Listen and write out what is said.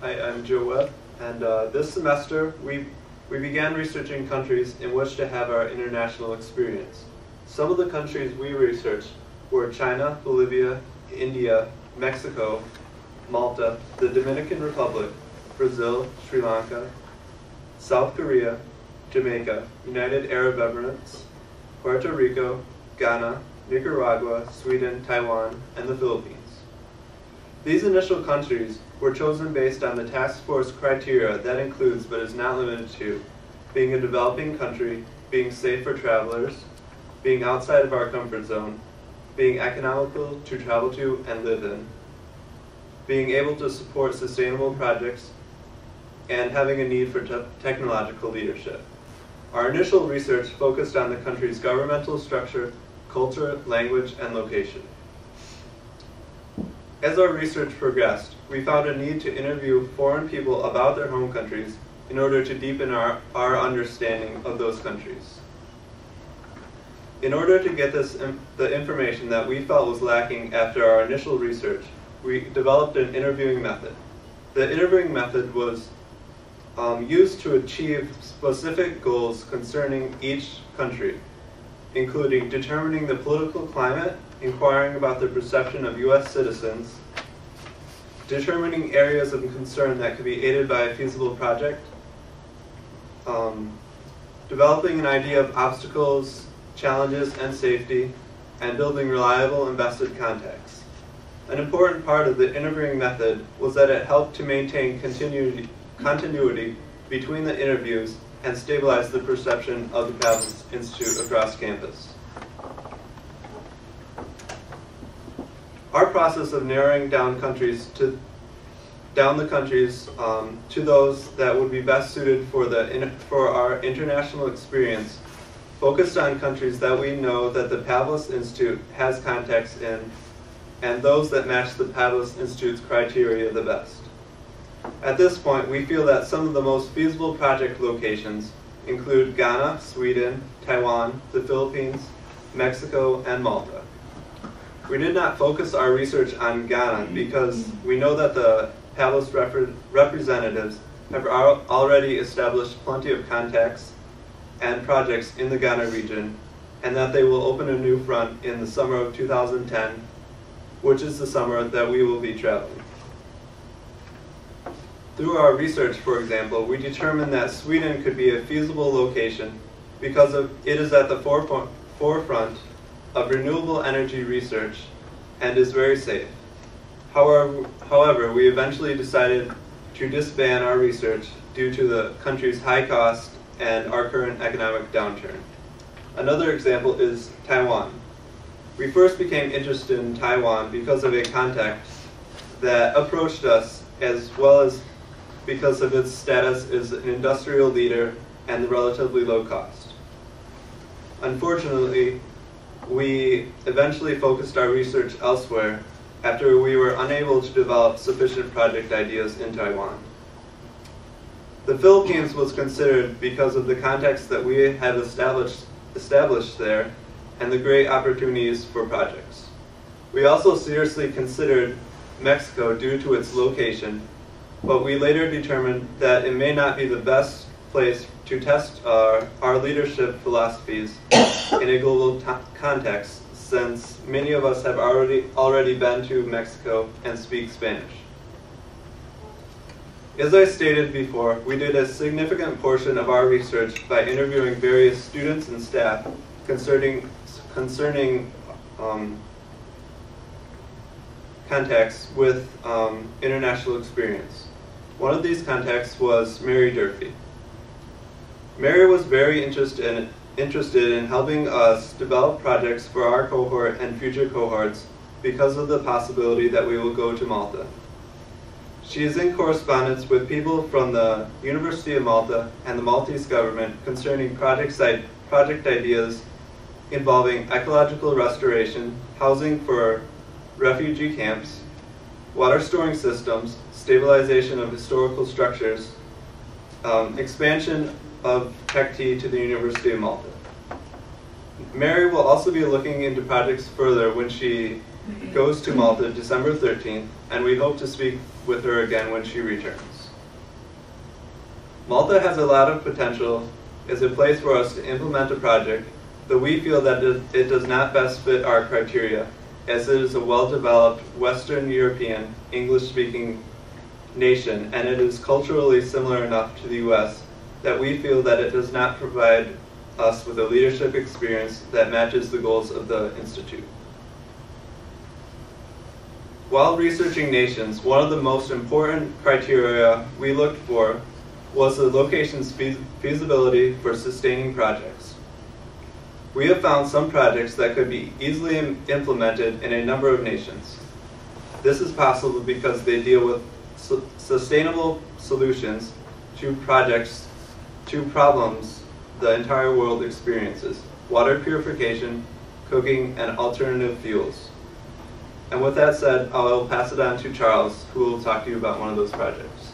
Hi, I'm Joe Webb, and this semester we began researching countries in which to have our international experience. Some of the countries we researched were China, Bolivia, India, Mexico, Malta, the Dominican Republic, Brazil, Sri Lanka, South Korea, Jamaica, United Arab Emirates, Puerto Rico, Ghana, Nicaragua, Sweden, Taiwan, and the Philippines. These initial countries were chosen based on the task force criteria that includes, but is not limited to, being a developing country, being safe for travelers, being outside of our comfort zone, being economical to travel to and live in, being able to support sustainable projects, and having a need for technological leadership. Our initial research focused on the country's governmental structure, culture, language, and location. As our research progressed, we found a need to interview foreign people about their home countries in order to deepen our understanding of those countries. In order to get the information that we felt was lacking after our initial research, we developed an interviewing method. The interviewing method was used to achieve specific goals concerning each country, including determining the political climate, inquiring about the perception of U.S. citizens, determining areas of concern that could be aided by a feasible project, developing an idea of obstacles, challenges, and safety, and building reliable and vested contacts. An important part of the interviewing method was that it helped to maintain continuity between the interviews and stabilize the perception of the Pavlis Institute across campus. Our process of narrowing down the countries to those that would be best suited for our international experience focused on countries that we know that the Pavlis Institute has contacts in and those that match the Pavlis Institute's criteria the best. At this point, we feel that some of the most feasible project locations include Ghana, Sweden, Taiwan, the Philippines, Mexico, and Malta. We did not focus our research on Ghana because we know that the Pavlis representatives have already established plenty of contacts and projects in the Ghana region, and that they will open a new front in the summer of 2010, which is the summer that we will be traveling. Through our research, for example, we determined that Sweden could be a feasible location because it is at the forefront of renewable energy research and is very safe. However, we eventually decided to disband our research due to the country's high cost and our current economic downturn. Another example is Taiwan. We first became interested in Taiwan because of a contact that approached us, as well as because of its status as an industrial leader and the relatively low cost. Unfortunately, we eventually focused our research elsewhere after we were unable to develop sufficient project ideas in Taiwan. The Philippines was considered because of the contacts that we had established there and the great opportunities for projects. We also seriously considered Mexico due to its location, but we later determined that it may not be the best place to test our leadership philosophies in a global context, since many of us have already been to Mexico and speak Spanish. As I stated before, we did a significant portion of our research by interviewing various students and staff concerning contacts with international experience. One of these contacts was Mary Durfee. Mary was very interested in helping us develop projects for our cohort and future cohorts because of the possibility that we will go to Malta. She is in correspondence with people from the University of Malta and the Maltese government concerning project ideas involving ecological restoration, housing for refugee camps, water storing systems, stabilization of historical structures, expansion of TechT to the University of Malta. Mary will also be looking into projects further when she goes to Malta December 13th, and we hope to speak with her again when she returns. Malta has a lot of potential as a place for us to implement a project, though we feel that it does not best fit our criteria, as it is a well-developed Western European English-speaking nation, and it is culturally similar enough to the US that we feel that it does not provide us with a leadership experience that matches the goals of the Institute. While researching nations, one of the most important criteria we looked for was the location's feasibility for sustaining projects. We have found some projects that could be easily implemented in a number of nations. This is possible because they deal with sustainable solutions to problems the entire world experiences: water purification, cooking, and alternative fuels. And with that said, I'll pass it on to Charles, who will talk to you about one of those projects.